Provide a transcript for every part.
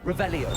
Revelio.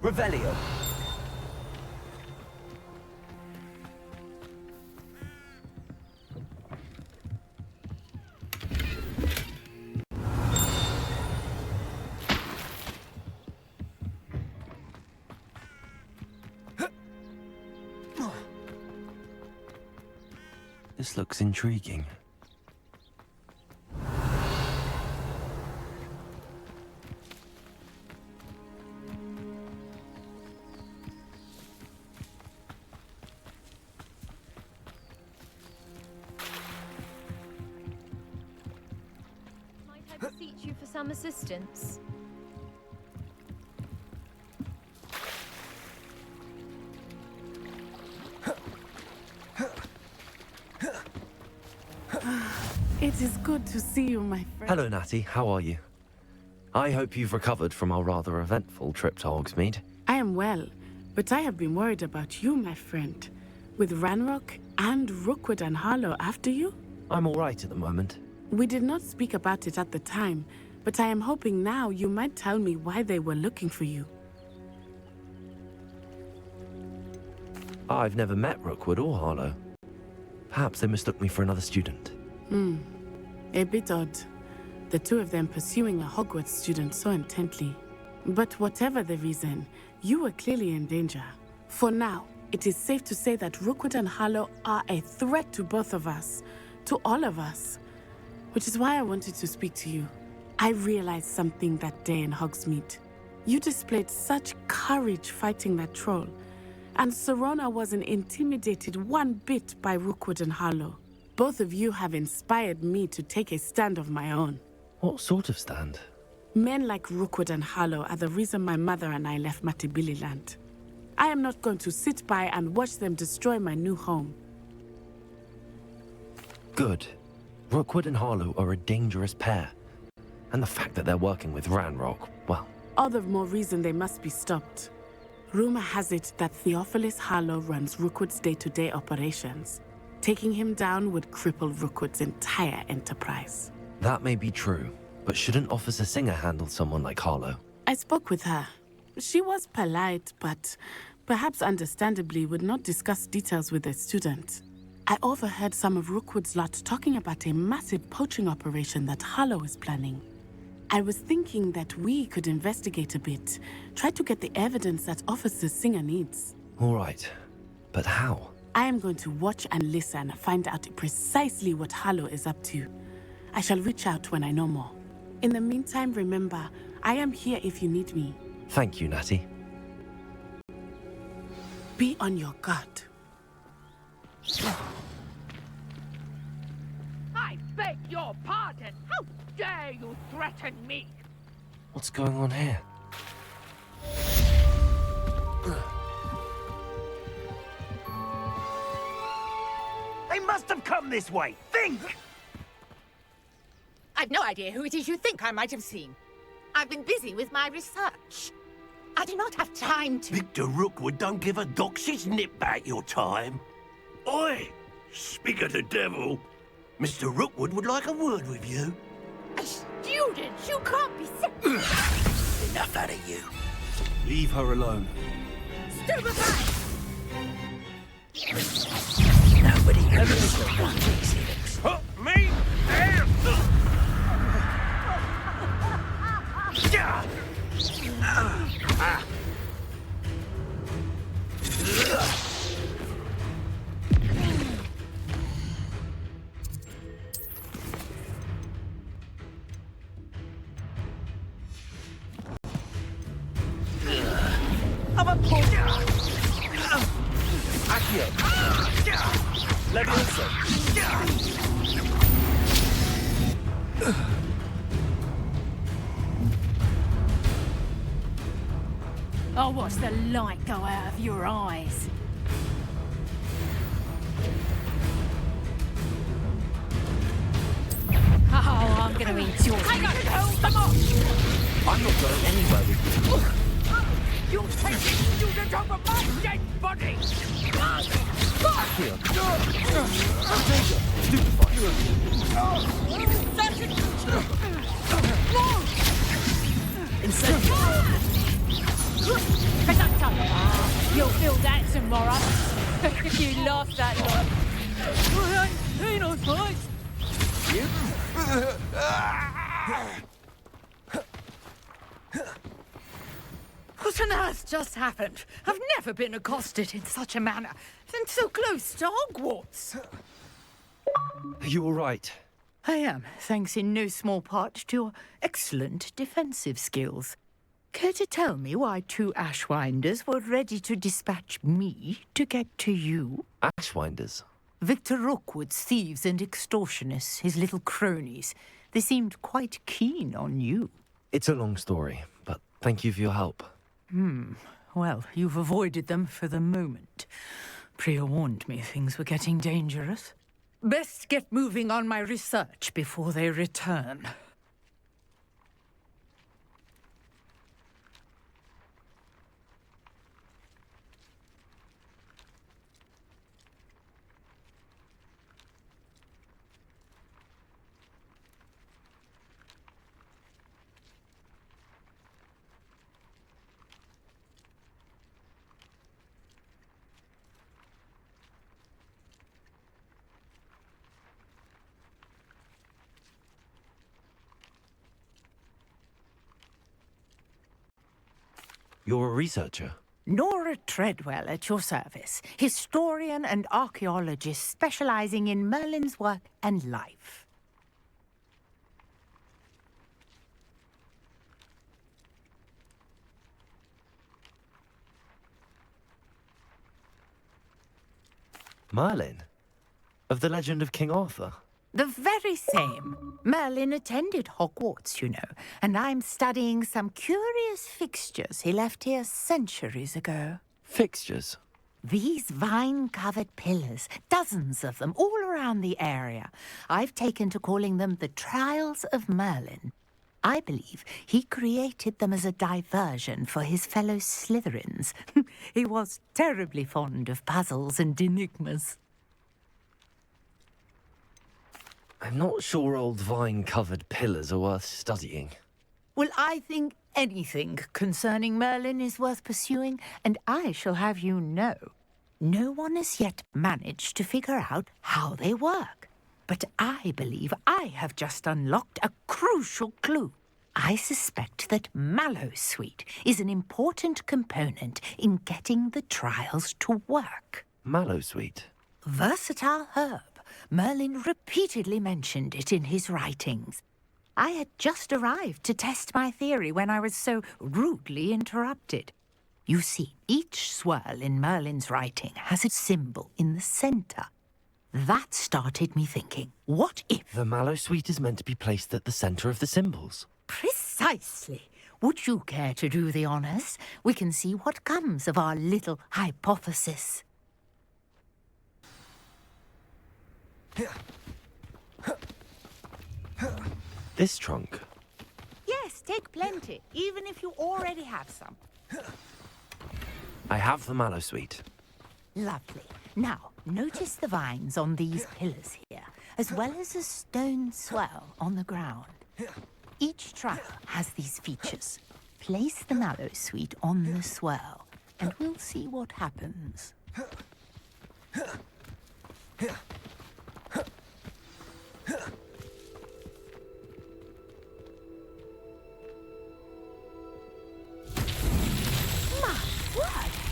Revelio. This looks intriguing. Might I beseech you for some assistance? It is good to see you, my friend. Hello, Natty. How are you? I hope you've recovered from our rather eventful trip to Hogsmeade. I am well, but I have been worried about you, my friend. With Ranrock and Rookwood and Harlow after you? I'm all right at the moment. We did not speak about it at the time, but I am hoping now you might tell me why they were looking for you. I've never met Rookwood or Harlow. Perhaps they mistook me for another student. A bit odd. The two of them pursuing a Hogwarts student so intently. But whatever the reason, you were clearly in danger. For now, it is safe to say that Rookwood and Harlow are a threat to both of us. To all of us. Which is why I wanted to speak to you. I realized something that day in Hogsmeade. You displayed such courage fighting that troll. And Serona wasn't intimidated one bit by Rookwood and Harlow. Both of you have inspired me to take a stand of my own. What sort of stand? Men like Rookwood and Harlow are the reason my mother and I left Matabeleland. I am not going to sit by and watch them destroy my new home. Good. Rookwood and Harlow are a dangerous pair. And the fact that they're working with Ranrock, well... All the more reason they must be stopped. Rumor has it that Theophilus Harlow runs Rookwood's day-to-day operations. Taking him down would cripple Rookwood's entire enterprise. That may be true, but shouldn't Officer Singer handle someone like Harlow? I spoke with her. She was polite, but perhaps understandably would not discuss details with a student. I overheard some of Rookwood's lot talking about a massive poaching operation that Harlow is planning. I was thinking that we could investigate a bit, try to get the evidence that Officer Singer needs. All right, but how? I am going to watch and listen, find out precisely what Harlow is up to. I shall reach out when I know more. In the meantime, remember, I am here if you need me. Thank you, Natty. Be on your guard. I beg your pardon. How dare you threaten me? What's going on here? They must have come this way. Think! I've no idea who it is you think I might have seen. I've been busy with my research. I do not have time to... Victor Rookwood don't give a doxy's nip back your time. Oi! Speak of the devil. Mr. Rookwood would like a word with you. A student? You can't be sick. Enough out of you. Leave her alone. Stupefy! Nobody ever wants these. Put me down! Leviosa! I'll watch the light go out of your eyes. Oh, I'm gonna enjoy it. Take us home, come on! I'm not going anywhere with you. You take this student over my dead body! Here. Pick up tongue. You'll feel that tomorrow. If you last that long. Ain't no fights. What on earth just happened? I've never been accosted in such a manner, and so close to Hogwarts. Are you all right? I am, thanks in no small part to your excellent defensive skills. Care to tell me why two Ashwinders were ready to dispatch me to get to you? Ashwinders? Victor Rookwood's thieves and extortionists, his little cronies. They seemed quite keen on you. It's a long story, but thank you for your help. Well, you've avoided them for the moment. Priya warned me things were getting dangerous. Best get moving on my research before they return. You're a researcher? Nora Treadwell at your service, historian and archaeologist specializing in Merlin's work and life. Merlin? Of the legend of King Arthur? The very same. Merlin attended Hogwarts, you know, and I'm studying some curious fixtures he left here centuries ago. Fixtures? These vine-covered pillars, dozens of them, all around the area. I've taken to calling them the Trials of Merlin. I believe he created them as a diversion for his fellow Slytherins. He was terribly fond of puzzles and enigmas. I'm not sure old vine-covered pillars are worth studying. Well, I think anything concerning Merlin is worth pursuing, and I shall have you know, no one has yet managed to figure out how they work. But I believe I have just unlocked a crucial clue. I suspect that Mallowsweet is an important component in getting the trials to work. Mallowsweet? Versatile herb. Merlin repeatedly mentioned it in his writings. I had just arrived to test my theory when I was so rudely interrupted. You see, each swirl in Merlin's writing has a symbol in the center. That started me thinking, what if... The Mallowsweet is meant to be placed at the center of the symbols. Precisely. Would you care to do the honors? We can see what comes of our little hypothesis. This trunk? Yes, take plenty, even if you already have some. I have the Mallowsweet. Lovely. Now, notice the vines on these pillars here, as well as a stone swell on the ground. Each trial has these features. Place the Mallowsweet on the swell, and we'll see what happens.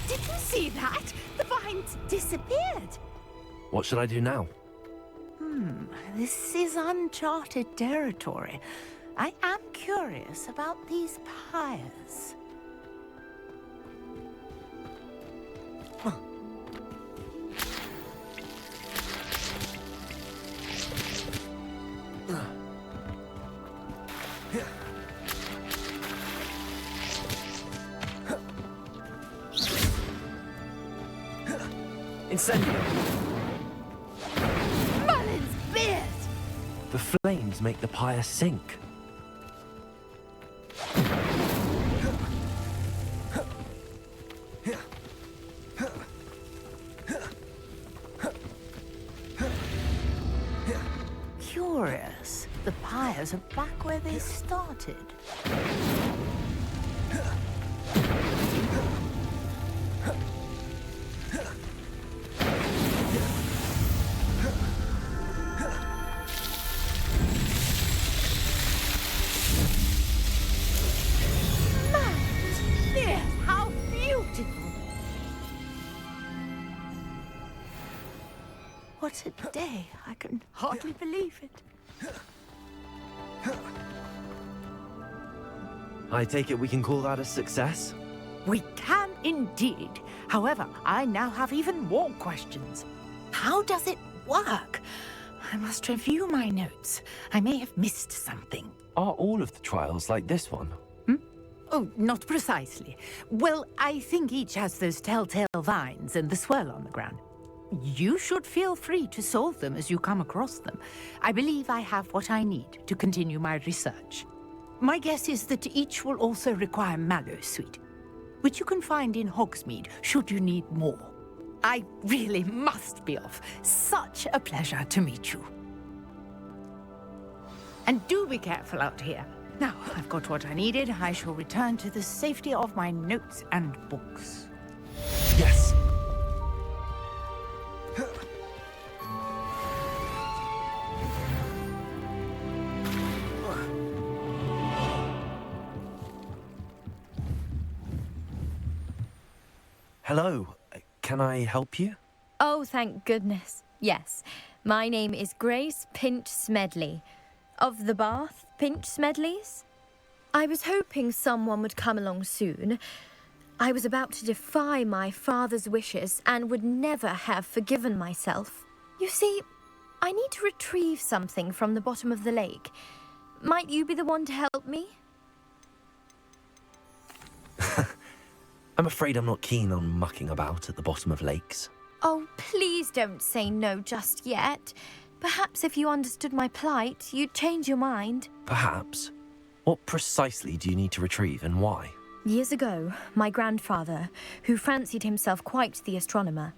Did you see that? The vines disappeared. What should I do now? This is uncharted territory. I am curious about these pyres. Incendio! Merlin's beard! The flames make the pyre sink. Curious. The pyres are back where they started. How beautiful! What a day. I can hardly believe it. I take it we can call that a success? We can indeed. However, I now have even more questions. How does it work? I must review my notes. I may have missed something. Are all of the trials like this one? Oh, not precisely. Well, I think each has those telltale vines and the swirl on the ground. You should feel free to solve them as you come across them. I believe I have what I need to continue my research. My guess is that each will also require mallow sweet, which you can find in Hogsmeade should you need more. I really must be off. Such a pleasure to meet you. And do be careful out here. Now, I've got what I needed. I shall return to the safety of my notes and books. Yes! Hello. Can I help you? Oh, thank goodness. Yes. My name is Grace Pinch Smedley. Of the Bath Pinch Smedleys? I was hoping someone would come along soon. I was about to defy my father's wishes and would never have forgiven myself. You see, I need to retrieve something from the bottom of the lake. Might you be the one to help me? I'm afraid I'm not keen on mucking about at the bottom of lakes. Oh, please don't say no just yet. Perhaps if you understood my plight, you'd change your mind. Perhaps. What precisely do you need to retrieve and why? Years ago, my grandfather, who fancied himself quite the astronomer,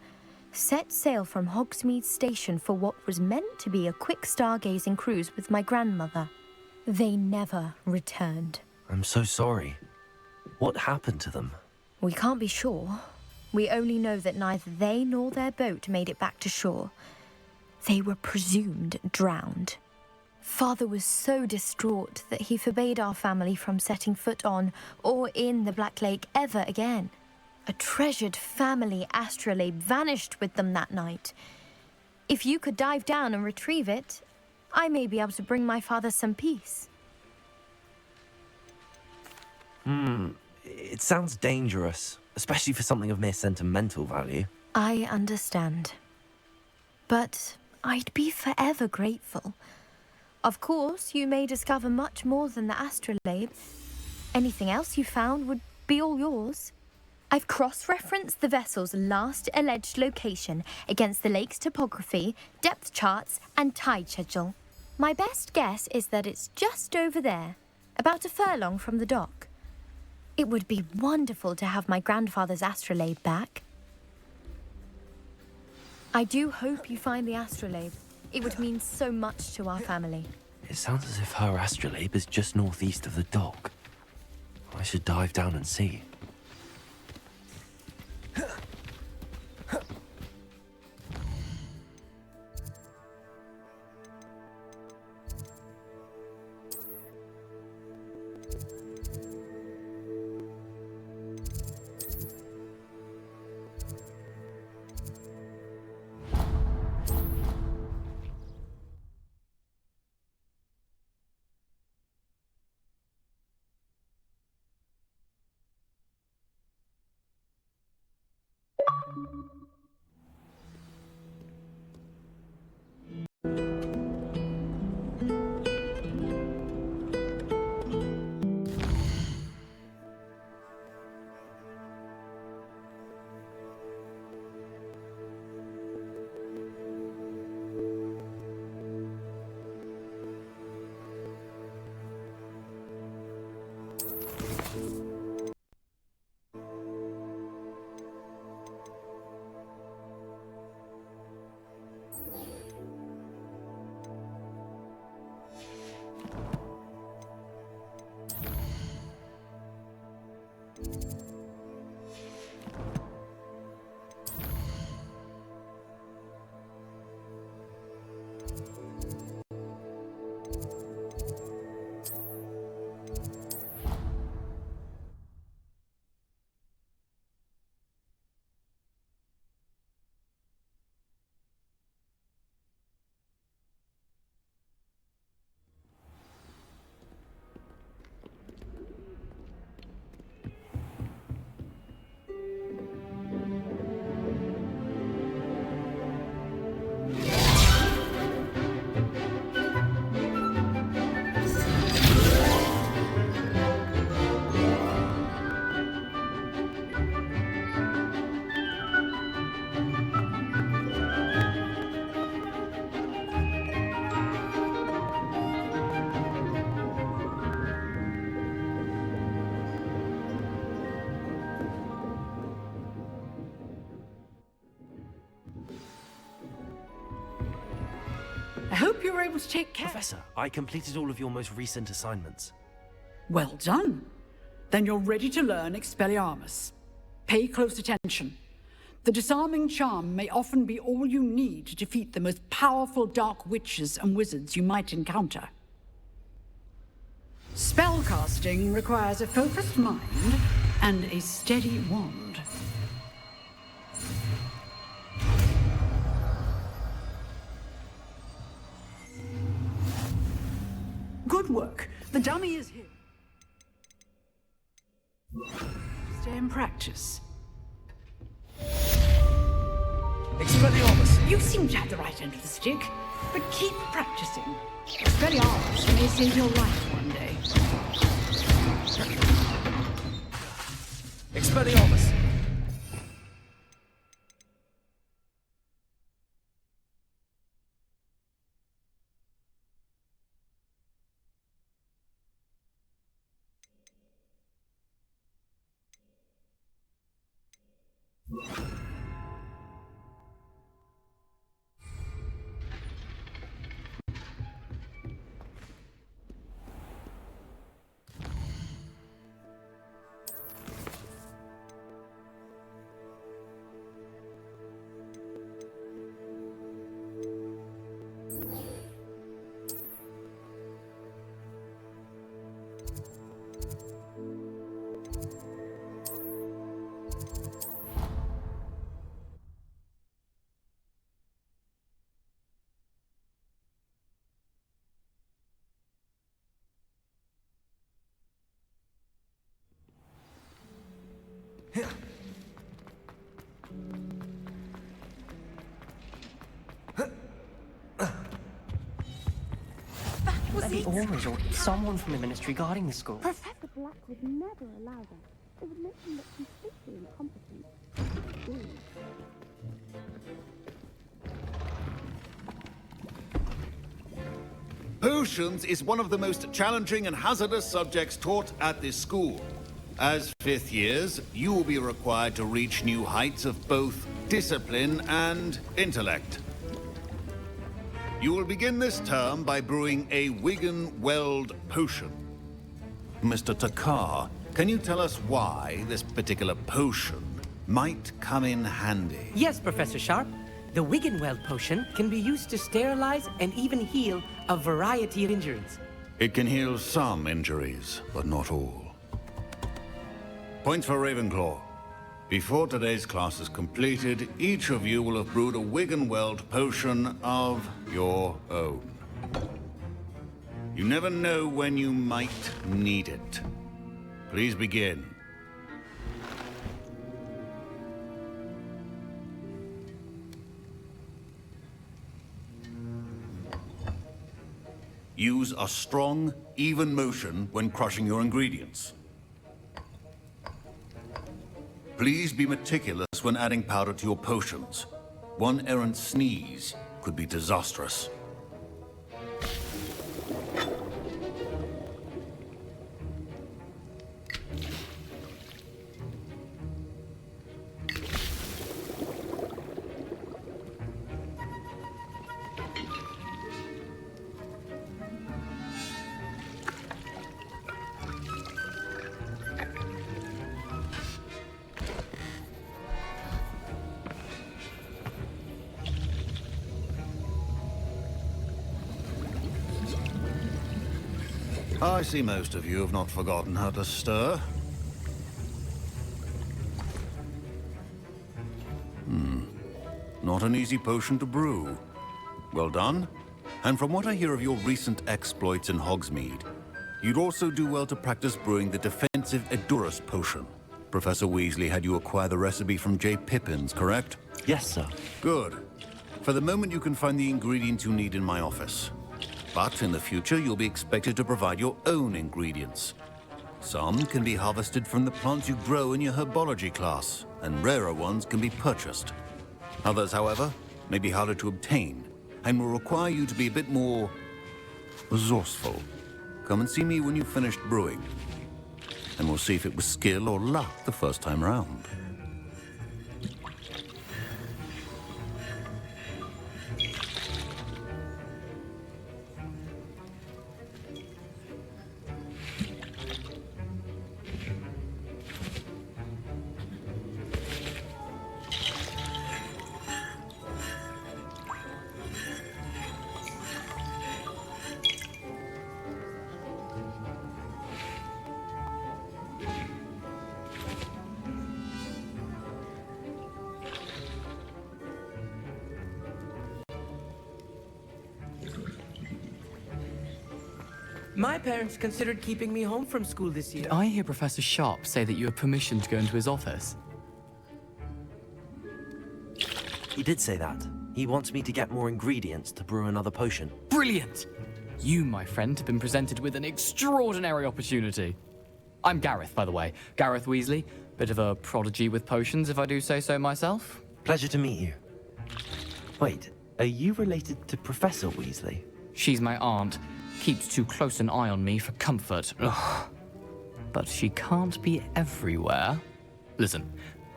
set sail from Hogsmeade Station for what was meant to be a quick stargazing cruise with my grandmother. They never returned. I'm so sorry. What happened to them? We can't be sure. We only know that neither they nor their boat made it back to shore. They were presumed drowned. Father was so distraught that he forbade our family from setting foot on or in the Black Lake ever again. A treasured family astrolabe vanished with them that night. If you could dive down and retrieve it, I may be able to bring my father some peace. It sounds dangerous, especially for something of mere sentimental value. I understand. But I'd be forever grateful. Of course, you may discover much more than the astrolabe. Anything else you found would be all yours. I've cross-referenced the vessel's last alleged location against the lake's topography, depth charts, and tide schedule. My best guess is that it's just over there, about a furlong from the dock. It would be wonderful to have my grandfather's astrolabe back. I do hope you find the astrolabe. It would mean so much to our family. It sounds as if her astrolabe is just northeast of the dock. I should dive down and see. I hope you were able to take care. Professor, I completed all of your most recent assignments. Well done. Then you're ready to learn Expelliarmus. Pay close attention. The disarming charm may often be all you need to defeat the most powerful dark witches and wizards you might encounter. Spellcasting requires a focused mind and a steady wand. Good work. The dummy is here. Stay in practice. Expelliarmus! You seem to have the right end of the stick, but keep practicing. Expelliarmus may save your life one day. Expelliarmus! The Aurors or someone from the Ministry guarding the school. Professor Black would never allow that. It would make him look completely incompetent. Potions is one of the most challenging and hazardous subjects taught at this school. As fifth years, you will be required to reach new heights of both discipline and intellect. You will begin this term by brewing a Wigan-Weld potion. Mr. Takar, can you tell us why this particular potion might come in handy? Yes, Professor Sharp. The Wigan-Weld potion can be used to sterilize and even heal a variety of injuries. It can heal some injuries, but not all. Points for Ravenclaw. Before today's class is completed, each of you will have brewed a Wigan-Weld potion of your own. You never know when you might need it. Please begin. Use a strong, even motion when crushing your ingredients. Please be meticulous when adding powder to your potions. One errant sneeze could be disastrous. I see most of you have not forgotten how to stir. Not an easy potion to brew. Well done. And from what I hear of your recent exploits in Hogsmeade, you'd also do well to practice brewing the defensive Edurus potion. Professor Weasley had you acquire the recipe from J. Pippin's, correct? Yes, sir. Good. For the moment, you can find the ingredients you need in my office. But in the future, you'll be expected to provide your own ingredients. Some can be harvested from the plants you grow in your herbology class, and rarer ones can be purchased. Others, however, may be harder to obtain, and will require you to be a bit more resourceful. Come and see me when you've finished brewing, and we'll see if it was skill or luck the first time round. My parents considered keeping me home from school this year. Did I hear Professor Sharp say that you have permission to go into his office? He did say that. He wants me to get more ingredients to brew another potion. Brilliant! You, my friend, have been presented with an extraordinary opportunity. I'm Gareth, by the way. Gareth Weasley. Bit of a prodigy with potions, if I do say so myself. Pleasure to meet you. Wait, are you related to Professor Weasley? She's my aunt. Keeps too close an eye on me for comfort. Ugh. But she can't be everywhere. Listen,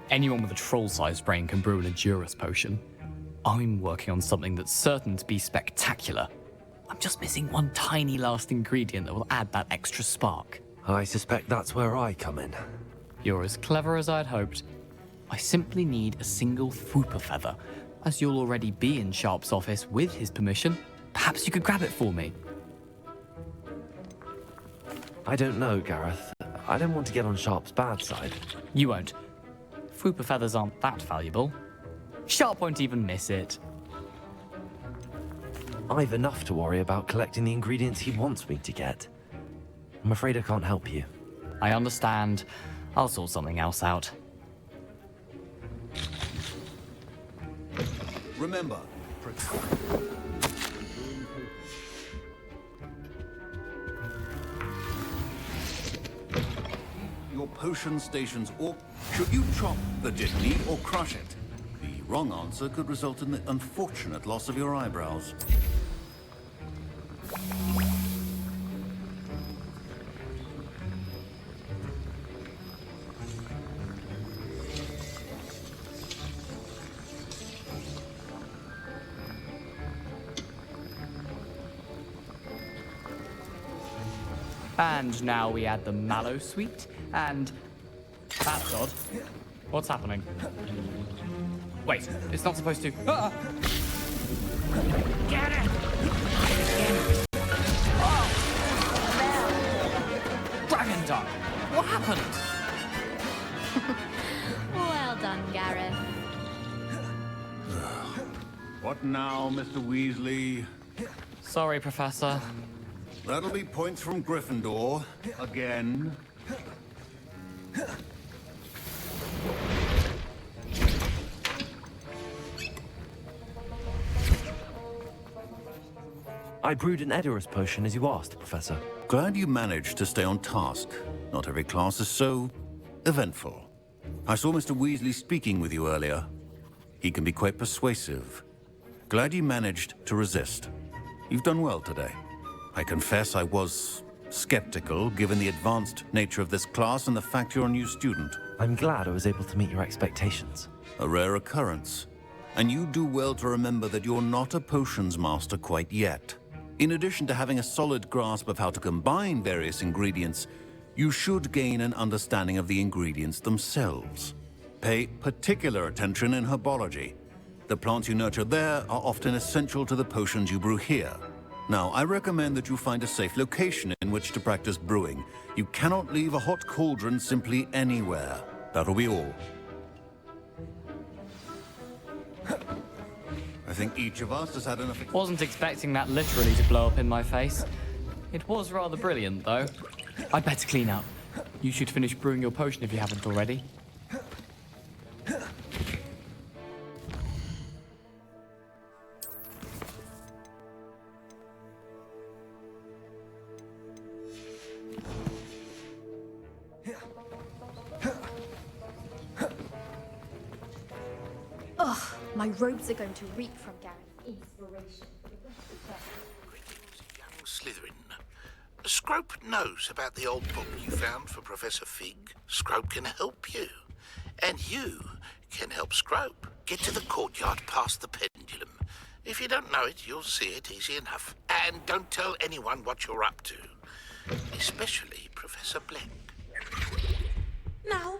anyone with a troll-sized brain can brew an Endurus potion. I'm working on something that's certain to be spectacular. I'm just missing one tiny last ingredient that will add that extra spark. I suspect that's where I come in. You're as clever as I'd hoped. I simply need a single Fwooper feather. As you'll already be in Sharp's office with his permission, perhaps you could grab it for me. I don't know, Gareth. I don't want to get on Sharp's bad side. You won't. Fwooper feathers aren't that valuable. Sharp won't even miss it. I've enough to worry about collecting the ingredients he wants me to get. I'm afraid I can't help you. I understand. I'll sort something else out. Remember, your potion stations, or should you chop the jitney or crush it? The wrong answer could result in the unfortunate loss of your eyebrows. And now we add the mallow sweet, and... That's odd. What's happening? Wait, it's not supposed to... Ah! Get it! Dragon Duck! What happened? Well done, Gareth. What now, Mr. Weasley? Sorry, Professor. That'll be points from Gryffindor. Again. I brewed an Edurus potion as you asked, Professor. Glad you managed to stay on task. Not every class is so eventful. I saw Mr. Weasley speaking with you earlier. He can be quite persuasive. Glad you managed to resist. You've done well today. I confess I was skeptical, given the advanced nature of this class and the fact you're a new student. I'm glad I was able to meet your expectations. A rare occurrence. And you do well to remember that you're not a potions master quite yet. In addition to having a solid grasp of how to combine various ingredients, you should gain an understanding of the ingredients themselves. Pay particular attention in herbology. The plants you nurture there are often essential to the potions you brew here. Now, I recommend that you find a safe location in which to practice brewing. You cannot leave a hot cauldron simply anywhere. That'll be all. I think each of us has had enough... Wasn't expecting that literally to blow up in my face. It was rather brilliant, though. I'd better clean up. You should finish brewing your potion if you haven't already. Ugh, my robes are going to reek from Gareth's inspiration. Young Slytherin. Scrope knows about the old book you found for Professor Fig. Scrope can help you. And you can help Scrope. Get to the courtyard past the pendulum. If you don't know it, you'll see it easy enough. And don't tell anyone what you're up to. Especially Professor Black. Now,